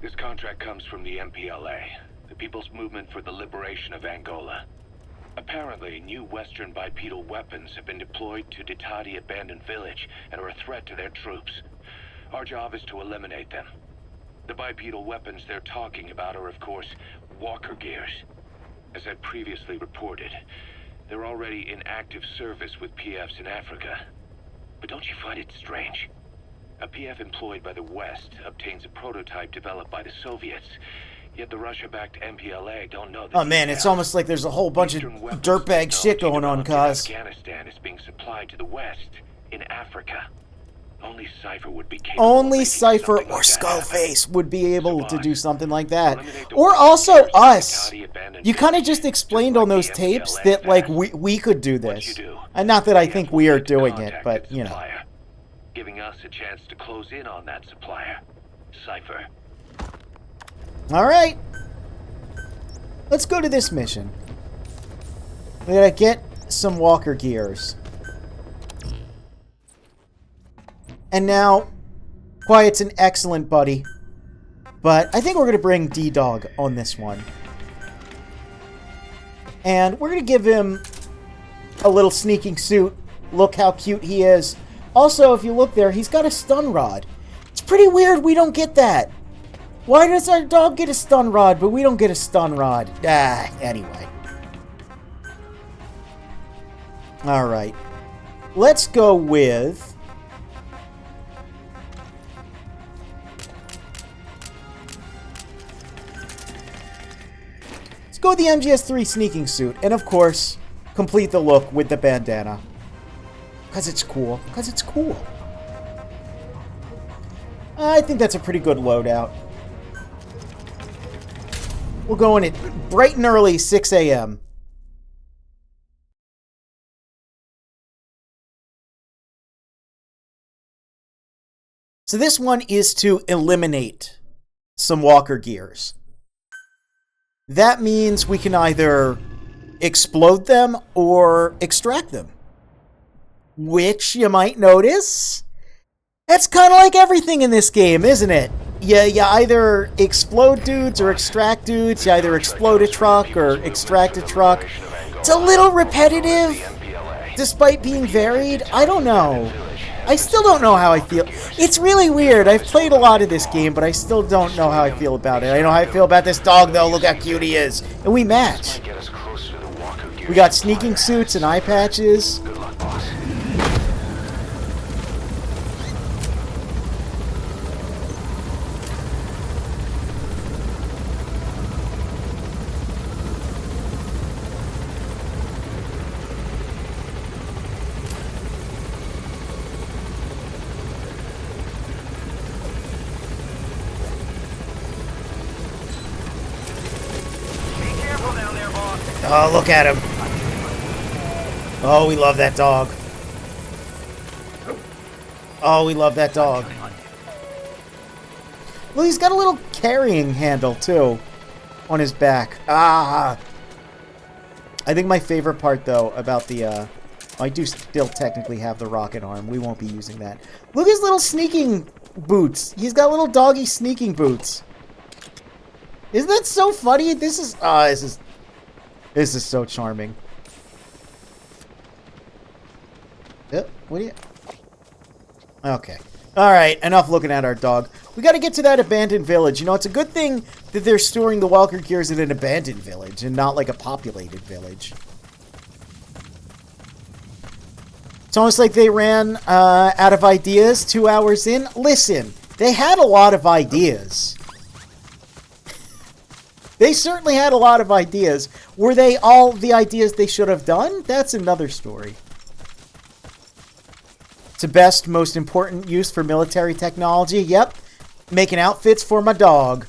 This contract comes from the MPLA, the People's Movement for the Liberation of Angola. Apparently, new Western bipedal weapons have been deployed to Ditadi Abandoned Village and are a threat to their troops. Our job is to eliminate them. The bipedal weapons they're talking about are, of course, walker gears. As I previously reported, they're already in active service with PFs in Africa. But don't you find it strange? A PF employed by the West obtains a prototype developed by the Soviets, yet the Russia-backed MPLA don't know the Oh man, it's almost like there's a whole bunch of dirtbag shit going on, cuz. Afghanistan is being supplied to the West in Africa. Only Cypher would be capable Only of Cypher making or something like that Skullface would be able to do something like that. Eliminate the Or walker also gears to us. Ditadi Abandoned You kind of Village, just explained like on those the tapes MPLA that, like, has. we could do What this. you do, And not that I PF think will we are need to doing it, contact but, its you know. supplier, giving us a chance to close in on that supplier. Cypher. Alright. Let's go to this mission. We gotta get some walker gears. And now, Quiet's an excellent buddy. But I think we're gonna bring D-Dog on this one. And we're gonna give him a little sneaking suit. Look how cute he is. Also, if you look there, he's got a stun rod. It's pretty weird we don't get that. Why does our dog get a stun rod, but we don't get a stun rod? Anyway. Alright. Let's go with... Let's go with the MGS3 sneaking suit. And of course, complete the look with the bandana. Because it's cool. Because it's cool. I think that's a pretty good loadout. We'll go in at bright and early, 6 a.m. So this one is to eliminate some walker gears. That means we can either explode them or extract them. Which, you might notice, that's kind of like everything in this game, isn't it? You either explode dudes or extract dudes. You either explode a truck or extract a truck. It's a little repetitive, despite being varied. I don't know. I still don't know how I feel. It's really weird. I've played a lot of this game, but I still don't know how I feel about it. I know how I feel about this dog, though. Look how cute he is. And we match. We got sneaking suits and eye patches. Oh, look at him. Oh, we love that dog. Oh, we love that dog. Well, he's got a little carrying handle, too, on his back. Ah! I think my favorite part, though, about the, I do still technically have the rocket arm. We won't be using that. Look at his little sneaking boots. He's got little doggy sneaking boots. Isn't that so funny? This is so charming. Yep, what do you... Okay. Alright, enough looking at our dog. We gotta get to that abandoned village. You know, it's a good thing that they're storing the walker gears in an abandoned village and not like a populated village. It's almost like they ran out of ideas 2 hours in. Listen, they had a lot of ideas. They certainly had a lot of ideas. Were they all the ideas they should have done? That's another story. It's the best, most important use for military technology. Yep. Making outfits for my dog.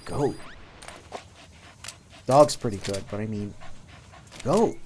Go. Dog's pretty good, but I mean, go.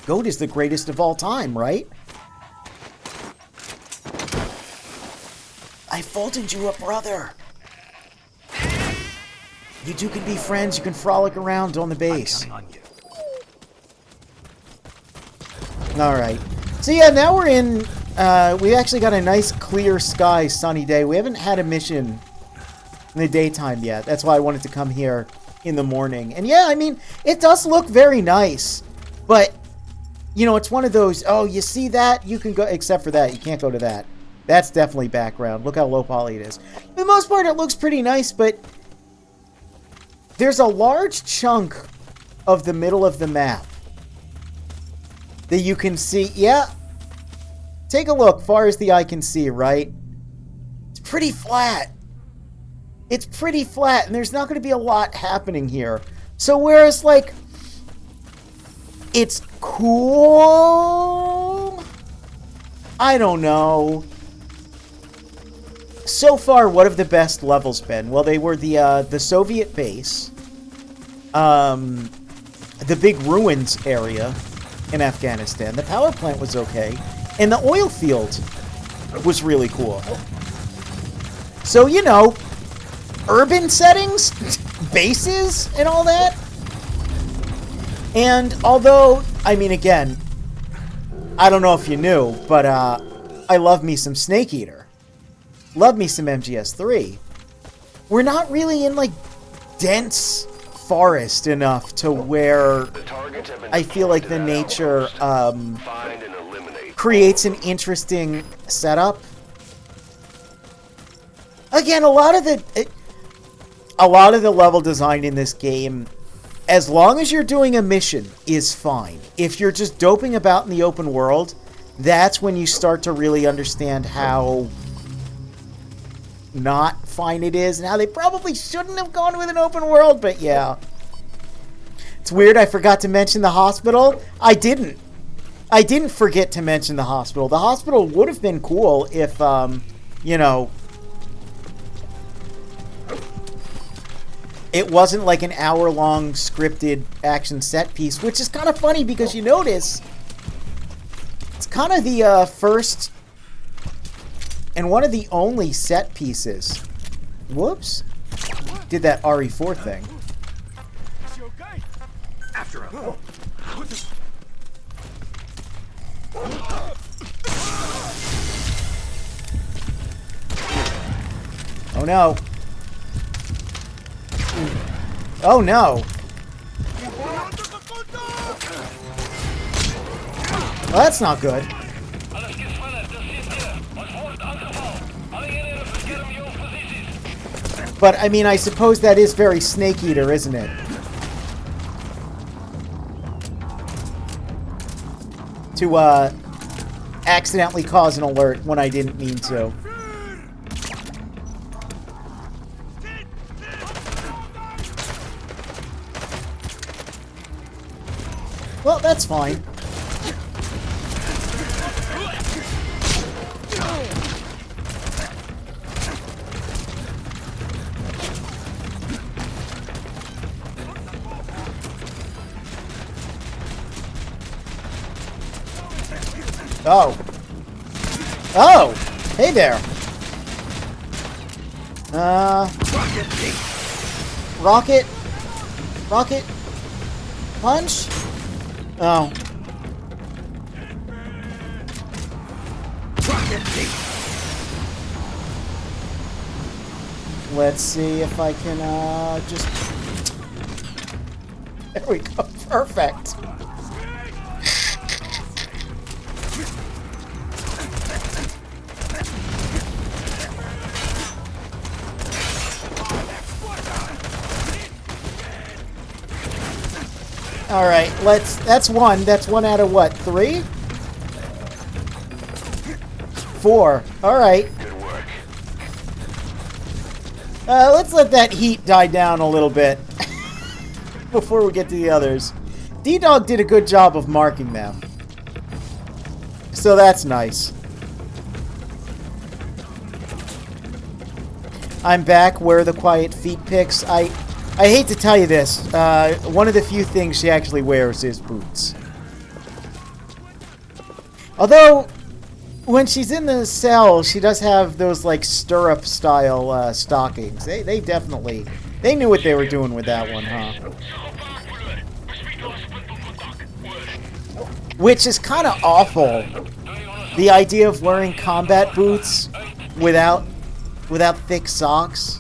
Goat is the greatest of all time, right? I folded you a brother. You two can be friends. You can frolic around on the base. Alright. So yeah, now we're in... we actually got a nice clear sky, sunny day. We haven't had a mission in the daytime yet. That's why I wanted to come here in the morning. And yeah, I mean, it does look very nice. But, you know, it's one of those, oh, you see that? You can go... Except for that, you can't go to that. That's definitely background. Look how low poly it is. For the most part, it looks pretty nice, but... There's a large chunk of the middle of the map that you can see. Yeah. Take a look, far as the eye can see, right? It's pretty flat. It's pretty flat, and there's not going to be a lot happening here. So whereas, like, it's cool, I don't know. So far, what have the best levels been? Well, they were the Soviet base, the big ruins area in Afghanistan. The power plant was okay, and the oil field was really cool. So, you know, urban settings, bases, and all that. And although, I mean, again, I don't know if you knew, but I love me some Snake Eater. Love me some MGS3. We're not really in, like, dense forest enough to where I feel like the nature creates an interesting setup. Again, a lot of the level design in this game, as long as you're doing a mission, is fine. If you're just doping about in the open world, that's when you start to really understand how not fine it is, and how they probably shouldn't have gone with an open world, but yeah. It's weird I forgot to mention the hospital. I didn't forget to mention the hospital. The hospital would have been cool if, you know, it wasn't like an hour-long scripted action set piece, which is kind of funny because you notice it's kind of the first and one of the only set pieces. Whoops. Did that RE4 thing. Oh no. Oh no. Well, that's not good. But, I mean, I suppose that is very Snake Eater, isn't it? To, accidentally cause an alert when I didn't mean to. Well, that's fine. Oh. Oh! Hey there! Rocket? Rocket? Punch? Oh. Let's see if I can, just... There we go. Perfect. Alright, that's one. That's one out of what, 3? 4. Alright. Good work. Let's let that heat die down a little bit before we get to the others. D-Dog did a good job of marking them. So that's nice. I'm back. Where are the quiet feet pics? I hate to tell you this, one of the few things she actually wears is boots. Although, when she's in the cell, she does have those, like, stirrup-style stockings. They definitely They knew what they were doing with that one, huh? Which is kind of awful. The idea of wearing combat boots without thick socks.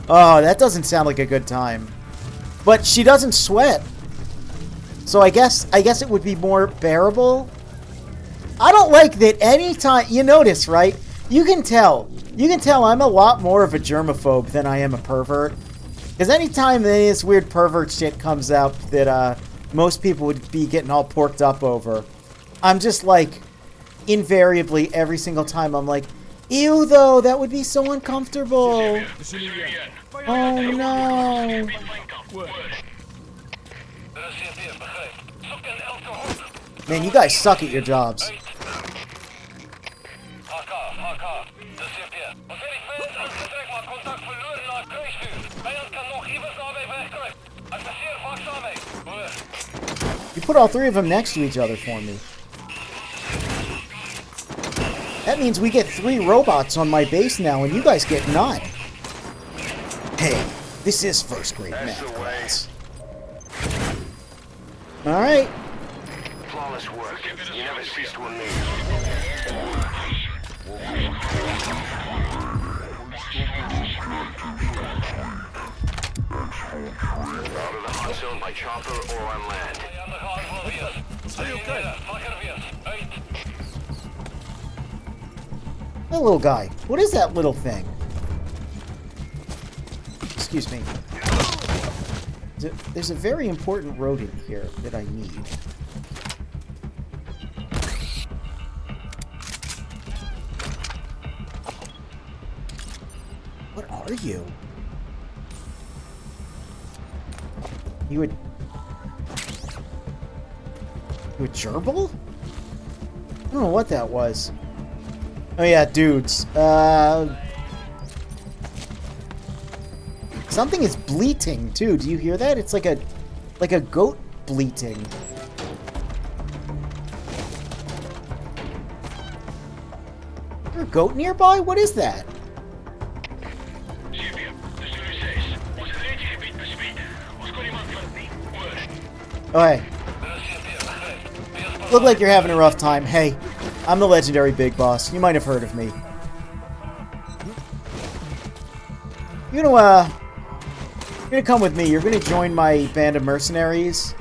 Oh, that doesn't sound like a good time. But she doesn't sweat. So I guess it would be more bearable. I don't like that any time... You notice, right? You can tell I'm a lot more of a germaphobe than I am a pervert. Because anytime this weird pervert shit comes up that most people would be getting all porked up over, I'm just like, invariably, every single time, I'm like, ew, though, that would be so uncomfortable. Oh, no. Man, you guys suck at your jobs. You put all three of them next to each other for me. That means we get 3 robots on my base now, and you guys get none. Hey, this is first grade math class. Alright. Flawless work. You never cease to amaze. Out of the hot zone by chopper or on land. That little guy. What is that little thing? Excuse me. There's a very important rodent here that I need. What are you? You a gerbil? I don't know what that was. Oh yeah, dudes. Something is bleating too. Do you hear that? It's like a goat bleating. Is there a goat nearby? What is that? Oh, hey. Look like you're having a rough time. Hey, I'm the legendary Big Boss. You might have heard of me. You're gonna come with me. You're gonna join my band of mercenaries.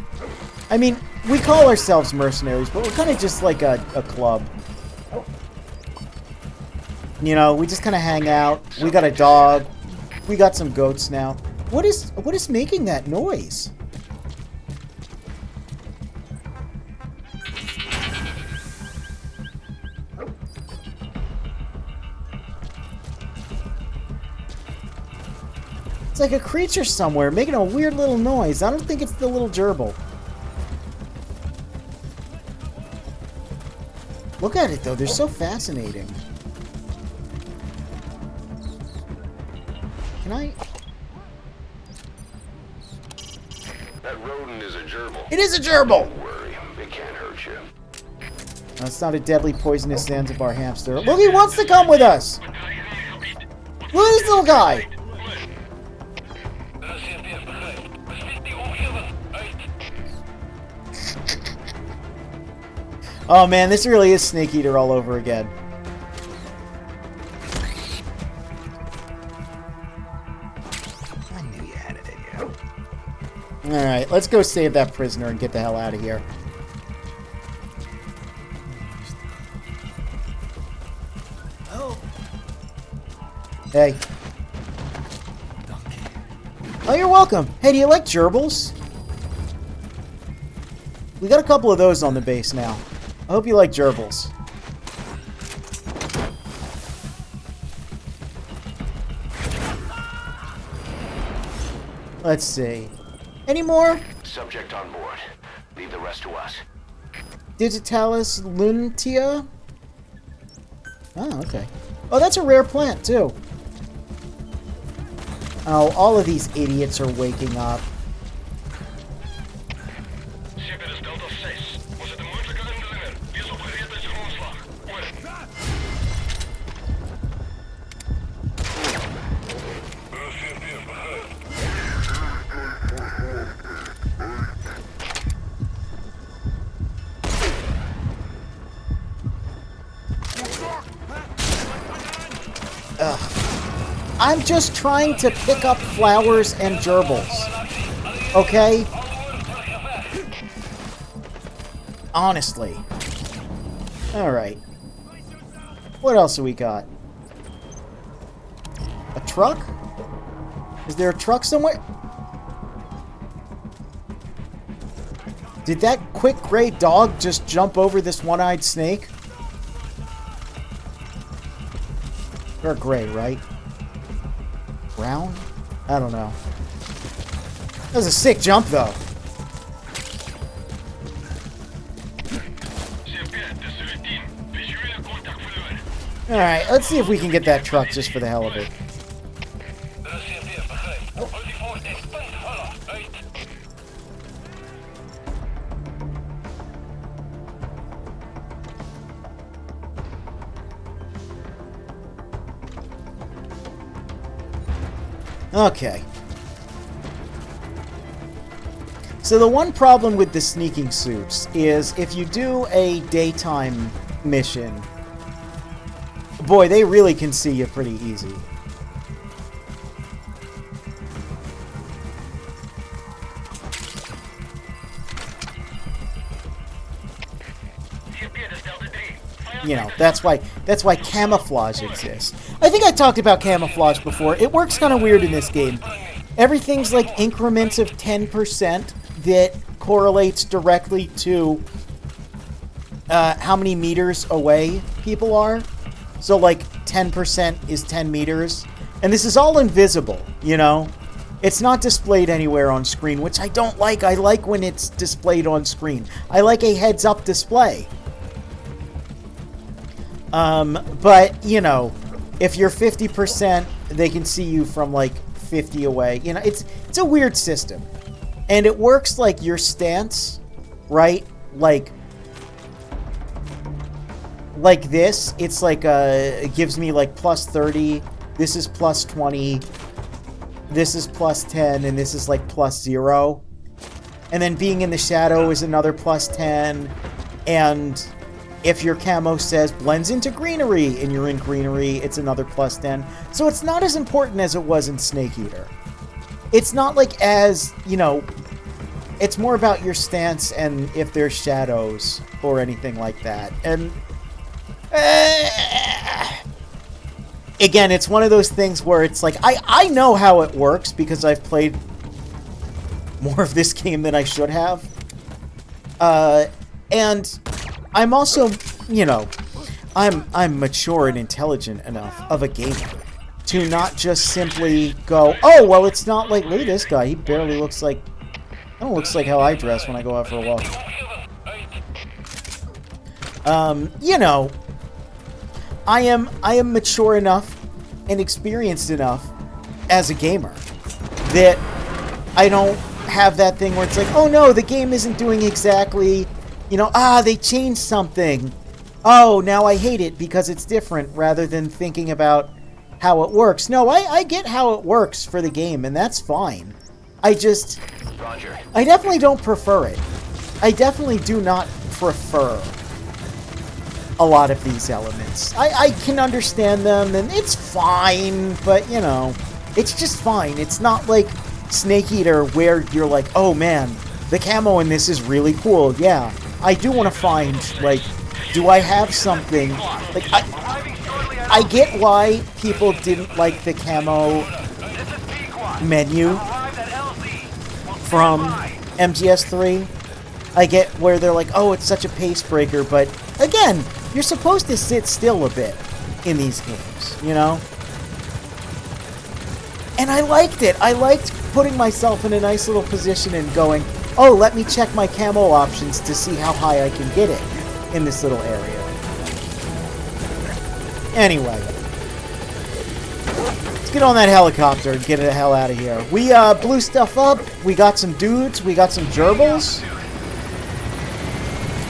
I mean, we call ourselves mercenaries, but we're kind of just like a club. You know, we just kind of hang out. We got a dog. We got some goats now. What is making that noise? It's like a creature somewhere making a weird little noise. I don't think it's the little gerbil. Look at it, though. They're so fascinating. Can I... That rodent is a gerbil. It is a gerbil! Don't worry, it can't hurt you. No, it's not a deadly poisonous Zanzibar hamster. Look, he wants to come with us! Look at this little guy! Oh man, this really is Snake Eater all over again. I knew you had it in you. Alright, let's go save that prisoner and get the hell out of here. Oh. Hey. Oh, you're welcome. Hey, do you like gerbils? We got a couple of those on the base now. I hope you like gerbils. Let's see. Any more? Subject on board. Leave the rest to us. Digitalis lunatia? Oh, okay. Oh, that's a rare plant, too. Oh, all of these idiots are waking up. I'm just trying to pick up flowers and gerbils. Okay? Honestly. Alright. What else do we got? A truck? Is there a truck somewhere? Did that quick gray dog just jump over this one-eyed snake? They're gray, right? Brown? I don't know. That was a sick jump, though. Alright, let's see if we can get that truck just for the hell of it. Okay. So the one problem with the sneaking suits is if you do a daytime mission, boy, they really can see you pretty easy. You know, that's why camouflage exists. I think I talked about camouflage before. It works kind of weird in this game. Everything's like increments of 10% that correlates directly to how many meters away people are. So like 10% is 10 meters. And this is all invisible, you know? It's not displayed anywhere on screen, which I don't like. I like when it's displayed on screen. I like a heads-up display. But, you know, if you're 50%, they can see you from, like, 50 away. You know, it's a weird system. And it works like your stance, right? Like this. It's like, it gives me, like, plus 30. This is plus 20. This is plus 10. And this is, like, plus 0. And then being in the shadow is another plus 10. And if your camo says blends into greenery and you're in greenery, it's another plus 10. So it's not as important as it was in Snake Eater. It's not like as, you know, it's more about your stance and if there's shadows or anything like that. And again, it's one of those things where it's like, I know how it works because I've played more of this game than I should have. And I'm also, you know, I'm mature and intelligent enough of a gamer to not just simply go, oh, well, it's not like, look at this guy. He barely looks like, looks like how I dress when I go out for a walk. You know, I am mature enough and experienced enough as a gamer that I don't have that thing where it's like, oh no, the game isn't doing exactly, you know, they changed something. Oh, now I hate it because it's different, rather than thinking about how it works. No, I get how it works for the game, and that's fine. I definitely don't prefer it. I definitely do not prefer a lot of these elements. I can understand them, and it's fine, but, you know, it's just fine. It's not like Snake Eater, where you're like, oh man, the camo in this is really cool. Yeah, I do want to find, like, do I have something? Like, I get why people didn't like the camo menu from MGS3. I get where they're like, oh, it's such a pace breaker, but again, you're supposed to sit still a bit in these games, you know? And I liked it. I liked putting myself in a nice little position and going, oh, let me check my camo options to see how high I can get it in this little area. Anyway, let's get on that helicopter and get the hell out of here. We blew stuff up. We got some dudes. We got some gerbils.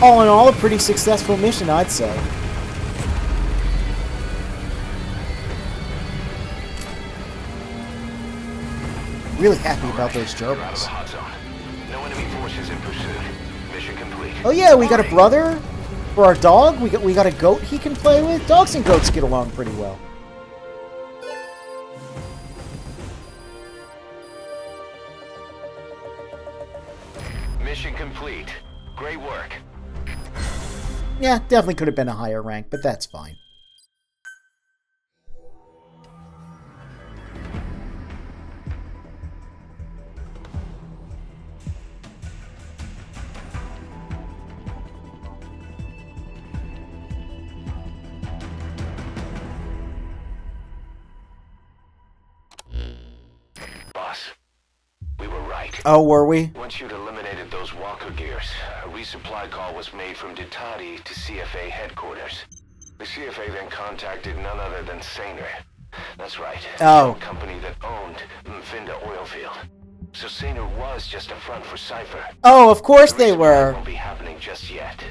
All in all, a pretty successful mission, I'd say. Really happy about those gerbils. No enemy forces in pursuit. Mission complete. Oh yeah, we got a brother for our dog. We got a goat he can play with. Dogs and goats get along pretty well. complete. Great work. Yeah, definitely could have been a higher rank, but that's fine. Boss, we were right. Oh, were we? Once you'd eliminated those walker gears, a resupply call was made from Ditati to CFA headquarters. The CFA then contacted none other than Saner. That's right. Oh. The company that owned Mfinda Oilfield. So Saner was just a front for Cypher. Oh, of course The they resupply were. won't be happening just yet.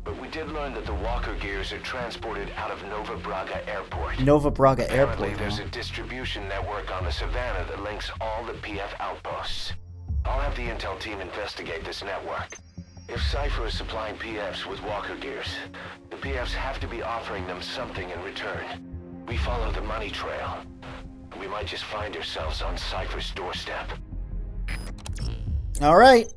But we did learn that the walker gears are transported out of Nova Braga Airport. Nova Braga Apparently, Airport. there's Huh? a distribution network on the Savannah that links all the PF outposts. I'll have the intel team investigate this network. If Cypher is supplying PFs with walker gears, the PFs have to be offering them something in return. We follow the money trail. We might just find ourselves on Cypher's doorstep. All right.